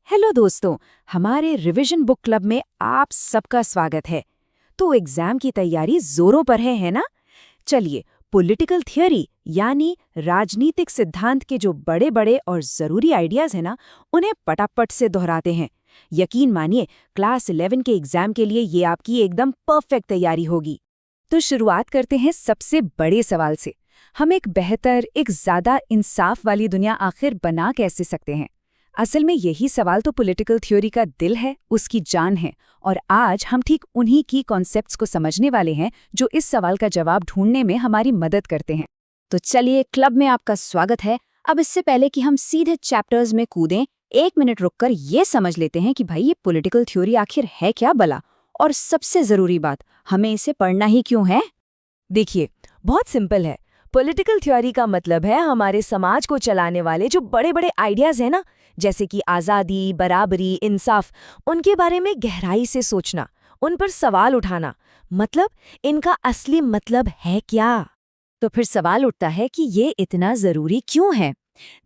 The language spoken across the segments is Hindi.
हेलो दोस्तों, हमारे रिवीजन बुक क्लब में आप सबका स्वागत है। तो एग्जाम की तैयारी जोरों पर है ना? चलिए, पॉलिटिकल थियोरी यानी राजनीतिक सिद्धांत के जो बड़े बड़े और जरूरी आइडियाज हैं ना, उन्हें पटापट से दोहराते हैं। यकीन मानिए, क्लास 11 के एग्जाम के लिए ये आपकी एकदम परफेक्ट तैयारी होगी। तो शुरुआत करते हैं सबसे बड़े सवाल से। हम एक बेहतर, एक ज्यादा इंसाफ वाली दुनिया आखिर बना कैसे सकते हैं? असल में यही सवाल तो पॉलिटिकल थ्योरी का दिल है, उसकी जान है। और आज हम ठीक उन्हीं की कॉन्सेप्ट्स को समझने वाले हैं जो इस सवाल का जवाब ढूंढने में हमारी मदद करते हैं। तो चलिए, क्लब में आपका स्वागत है। अब इससे पहले कि हम सीधे चैप्टर्स में कूदें, 1 मिनट रुककर ये समझ लेते हैं कि भाई ये पॉलिटिकल थ्योरी आखिर है क्या भला, और सबसे जरूरी बात, हमें इसे पढ़ना ही क्यों है। देखिए, बहुत सिंपल है। पॉलिटिकल थ्योरी का मतलब है हमारे समाज को चलाने वाले जो बड़े बड़े आइडियाज हैं ना, जैसे कि आज़ादी, बराबरी, इंसाफ, उनके बारे में गहराई से सोचना, उन पर सवाल उठाना। मतलब इनका असली मतलब है क्या? तो फिर सवाल उठता है कि ये इतना ज़रूरी क्यों है।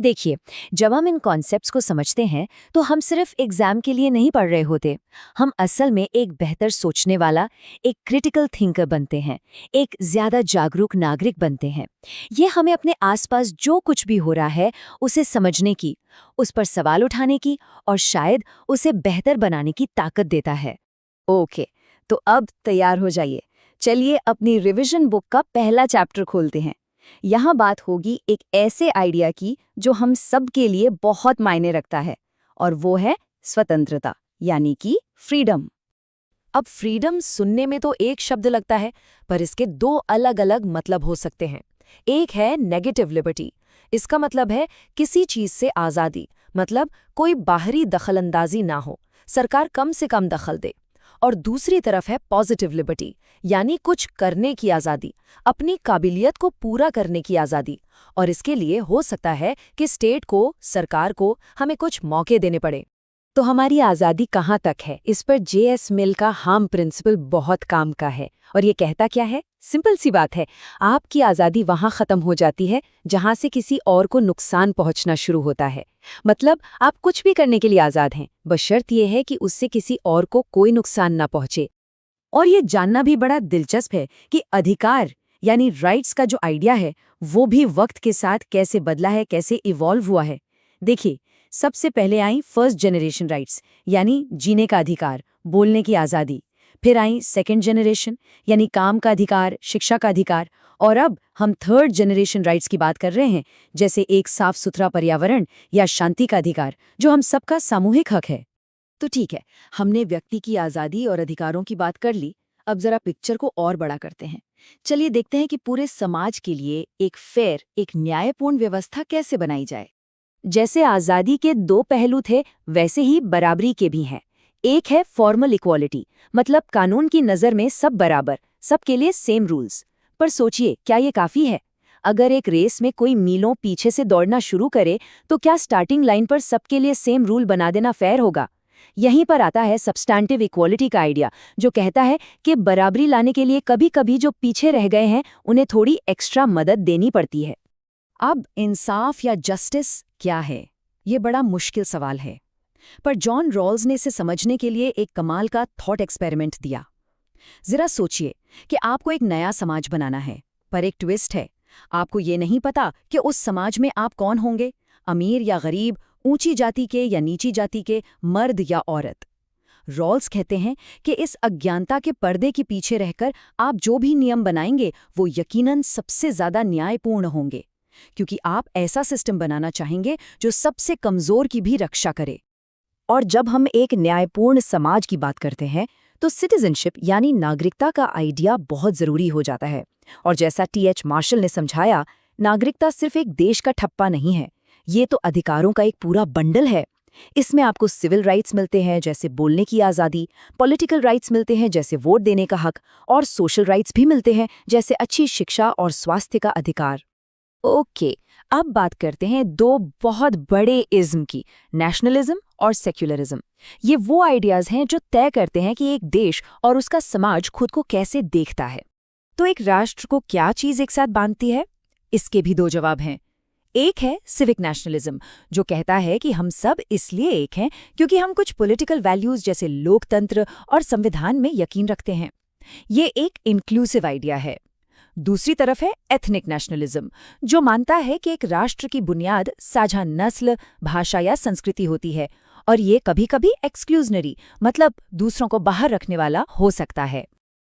देखिए, जब हम इन कॉन्सेप्ट्स को समझते हैं तो हम सिर्फ एग्जाम के लिए नहीं पढ़ रहे होते। हम असल में एक बेहतर सोचने वाला, एक क्रिटिकल थिंकर बनते हैं, एक ज़्यादा जागरूक नागरिक बनते हैं। ये हमें अपने आसपास जो कुछ भी हो रहा है उसे समझने की, उस पर सवाल उठाने की और शायद उसे बेहतर बनाने की ताकत देता है। ओके, तो अब तैयार हो जाइए। चलिए अपनी रिवीजन बुक का पहला चैप्टर खोलते हैं। यहाँ बात होगी एक ऐसे आइडिया की जो हम सब के लिए बहुत मायने रखता है, और वो है स्वतंत्रता, यानी कि फ्रीडम। अब फ्रीडम सुनने में तो एक शब्द लगता है, पर इसके दो अलग अलग मतलब हो सकते हैं। एक है नेगेटिव लिबर्टी। इसका मतलब है किसी चीज से आज़ादी, मतलब कोई बाहरी दखलंदाजी ना हो, सरकार कम से कम दखल दे। और दूसरी तरफ है पॉजिटिव लिबर्टी, यानी कुछ करने की आज़ादी, अपनी काबिलियत को पूरा करने की आज़ादी। और इसके लिए हो सकता है कि स्टेट को, सरकार को हमें कुछ मौके देने पड़े। तो हमारी आज़ादी कहाँ तक है, इस पर J.S. मिल का हार्म प्रिंसिपल बहुत काम का है। और ये कहता क्या है? सिंपल सी बात है, आपकी आज़ादी वहाँ ख़त्म हो जाती है जहाँ से किसी और को नुकसान पहुँचना शुरू होता है। मतलब आप कुछ भी करने के लिए आज़ाद हैं, बशर्त ये है कि उससे किसी और को कोई नुकसान ना पहुँचे। और ये जानना भी बड़ा दिलचस्प है कि अधिकार यानी राइट्स का जो आइडिया है वो भी वक्त के साथ कैसे बदला है, कैसे इवॉल्व हुआ है। देखिए, सबसे पहले आई फर्स्ट जनरेशन राइट्स, यानी जीने का अधिकार, बोलने की आज़ादी। फिर आई सेकंड जनरेशन, यानी काम का अधिकार, शिक्षा का अधिकार। और अब हम थर्ड जनरेशन राइट्स की बात कर रहे हैं, जैसे एक साफ सुथरा पर्यावरण या शांति का अधिकार, जो हम सबका सामूहिक हक है। तो ठीक है, हमने व्यक्ति की आज़ादी और अधिकारों की बात कर ली। अब जरा पिक्चर को और बड़ा करते हैं। चलिए देखते हैं कि पूरे समाज के लिए एक फेयर, एक न्यायपूर्ण व्यवस्था कैसे बनाई जाए। जैसे आज़ादी के दो पहलू थे, वैसे ही बराबरी के भी हैं। एक है फॉर्मल इक्वालिटी, मतलब कानून की नज़र में सब बराबर, सबके लिए सेम रूल्स। पर सोचिए, क्या ये काफ़ी है? अगर एक रेस में कोई मीलों पीछे से दौड़ना शुरू करे, तो क्या स्टार्टिंग लाइन पर सबके लिए सेम रूल बना देना फेयर होगा? यहीं पर आता है सब्सटैंटिव इक्वालिटी का आइडिया, जो कहता है कि बराबरी लाने के लिए कभी-कभी जो पीछे रह गए हैं, उन्हें थोड़ी एक्स्ट्रा मदद देनी पड़ती है। अब इंसाफ या जस्टिस क्या है? ये बड़ा मुश्किल सवाल है। पर जॉन रॉल्स ने इसे समझने के लिए एक कमाल का थॉट एक्सपेरिमेंट दिया। जरा सोचिए कि आपको एक नया समाज बनाना है, पर एक ट्विस्ट है। आपको ये नहीं पता कि उस समाज में आप कौन होंगे, अमीर या गरीब, ऊंची जाति के या नीची जाति के, मर्द या औरत। रॉल्स कहते हैं कि इस अज्ञानता के पर्दे के पीछे रहकर आप जो भी नियम बनाएंगे वो यकीनन सबसे ज्यादा न्यायपूर्ण होंगे, क्योंकि आप ऐसा सिस्टम बनाना चाहेंगे जो सबसे कमजोर की भी रक्षा करे। और जब हम एक न्यायपूर्ण समाज की बात करते हैं तो सिटीजनशिप यानी नागरिकता का आइडिया बहुत जरूरी हो जाता है। और जैसा T.H. मार्शल ने समझाया, नागरिकता सिर्फ एक देश का ठप्पा नहीं है, ये तो अधिकारों का एक पूरा बंडल है। इसमें आपको सिविल राइट्स मिलते हैं, जैसे बोलने की आज़ादी, पॉलिटिकल राइट्स मिलते हैं, जैसे वोट देने का हक, और सोशल राइट्स भी मिलते हैं, जैसे अच्छी शिक्षा और स्वास्थ्य का अधिकार। ओके, अब बात करते हैं दो बहुत बड़े इज्म की, नेशनलिज्म और सेक्युलरिज्म। ये वो आइडियाज हैं जो तय करते हैं कि एक देश और उसका समाज खुद को कैसे देखता है। तो एक राष्ट्र को क्या चीज़ एक साथ बांधती है? इसके भी दो जवाब हैं। एक है सिविक नेशनलिज्म, जो कहता है कि हम सब इसलिए एक हैं क्योंकि हम कुछ पॉलिटिकल वैल्यूज जैसे लोकतंत्र और संविधान में यकीन रखते हैं। ये एक इंक्लूसिव आइडिया है। दूसरी तरफ है एथनिक नेशनलिज्म, जो मानता है कि एक राष्ट्र की बुनियाद साझा नस्ल, भाषा या संस्कृति होती है, और ये कभी-कभी एक्सक्लूजनरी, मतलब दूसरों को बाहर रखने वाला हो सकता है।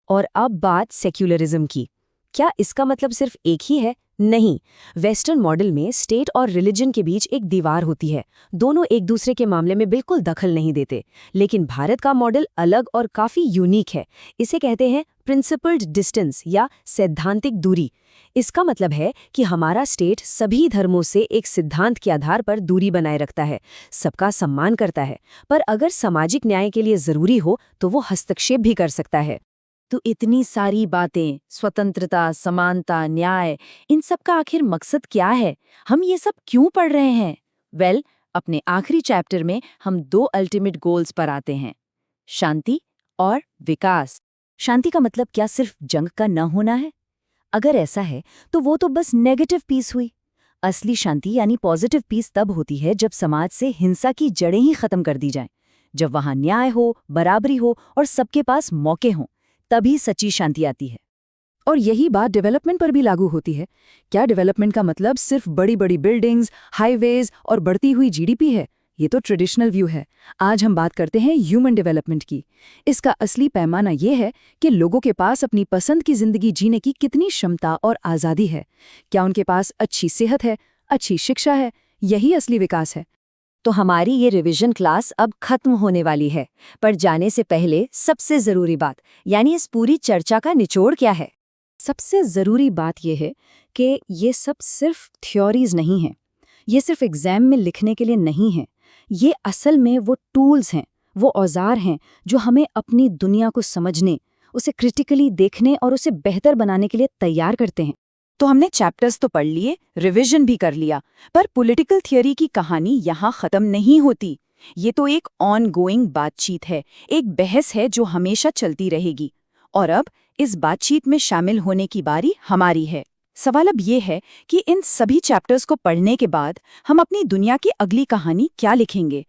और अब बात सेक्युलरिज्म की। क्या इसका मतलब सिर्फ एक ही है? नहीं। वेस्टर्न मॉडल में स्टेट और रिलीजन के बीच एक दीवार होती है। दोनों एक दूसरे के मामले में बिल्कुल दखल नहीं देते। लेकिन भारत का मॉडल अलग और काफी यूनिक है। इसे कहते हैं प्रिंसिपल्ड डिस्टेंस या सैद्धांतिक दूरी। इसका मतलब है कि हमारा स्टेट सभी धर्मों से एक सिद्धांत के आधार पर दूरी बनाए रखता है, सबका सम्मान करता है, पर अगर सामाजिक न्याय के लिए जरूरी हो तो वो हस्तक्षेप भी कर सकता है। तो इतनी सारी बातें, स्वतंत्रता, समानता, न्याय, इन सब का आखिर मकसद क्या है? हम ये सब क्यों पढ़ रहे हैं? अपने आखिरी चैप्टर में हम 2 अल्टीमेट गोल्स पर आते हैं, शांति और विकास। शांति का मतलब क्या सिर्फ जंग का न होना है? अगर ऐसा है तो वो तो बस नेगेटिव पीस हुई। असली शांति यानी पॉजिटिव पीस तब होती है जब समाज से हिंसा की जड़ें ही खत्म कर दी जाएं, जब वहां न्याय हो, बराबरी हो और सबके पास मौके हों, तभी सच्ची शांति आती है। और यही बात डेवलपमेंट पर भी लागू होती है। क्या डेवलपमेंट का मतलब सिर्फ बड़ी बड़ी बिल्डिंग्स, हाईवेज और बढ़ती हुई जीडीपी है? ये तो ट्रेडिशनल व्यू है। आज हम बात करते हैं ह्यूमन डेवलपमेंट की। इसका असली पैमाना ये है कि लोगों के पास अपनी पसंद की जिंदगी जीने की कितनी क्षमता और आज़ादी है। क्या उनके पास अच्छी सेहत है, अच्छी शिक्षा है? यही असली विकास है। तो हमारी ये रिवीजन क्लास अब खत्म होने वाली है, पर जाने से पहले सबसे जरूरी बात, यानी इस पूरी चर्चा का निचोड़ क्या है? सबसे ज़रूरी बात यह है कि ये सब सिर्फ थ्योरीज नहीं हैं। ये सिर्फ एग्जाम में लिखने के लिए नहीं है। ये असल में वो टूल्स हैं, वो औजार हैं जो हमें अपनी दुनिया को समझने, उसे क्रिटिकली देखने और उसे बेहतर बनाने के लिए तैयार करते हैं। तो हमने चैप्टर्स तो पढ़ लिए, रिवीजन भी कर लिया, पर पॉलिटिकल थियरी की कहानी यहाँ खत्म नहीं होती। ये तो एक ऑनगोइंग बातचीत है, एक बहस है जो हमेशा चलती रहेगी। और अब इस बातचीत में शामिल होने की बारी हमारी है। सवाल अब ये है कि इन सभी चैप्टर्स को पढ़ने के बाद हम अपनी दुनिया की अगली कहानी क्या लिखेंगे?